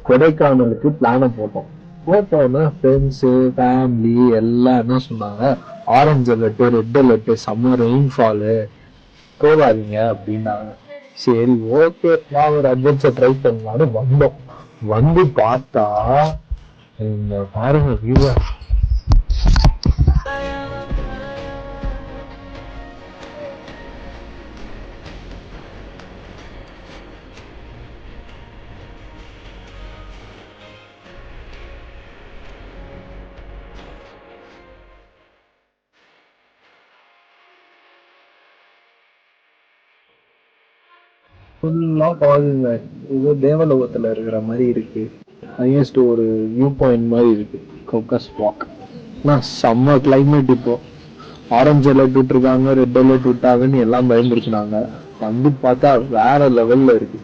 கொடைக்கானலுக்கு பிளான போட்டோம். போட்டோன்னா ஃப்ரெண்ட்ஸு ஃபேமிலி எல்லாம் என்ன சொன்னாங்க, ஆரஞ்சு அலர்ட்டு ரெட் அலர்ட்டு செம்ம ரெயின்ஃபாலு போகாதீங்க அப்படின்னாங்க. சரி ஓகே நான் ஒரு அட்வென்ச்சர் ட்ரை பண்ணலான்னு வந்தோம். வந்து பார்த்தா இந்த பாருங்க வியூவை. ஃபுல்லா பாருங்க, ஏதோ தேவலோகத்துல இருக்கிற மாதிரி இருக்கு. ஹையஸ்ட் ஒரு வியூ பாயிண்ட் மாதிரி இருக்கு கோக்கஸ் வாக். நான் செம்ம கிளைமேட். இப்போ ஆரஞ்சு அலர்ட் விட்டுருக்காங்க ரெட் அலர்ட் விட்டாங்கன்னு எல்லாம் பயந்துருச்சுனாங்க. வந்து பார்த்தா வேற லெவல்ல இருக்கு.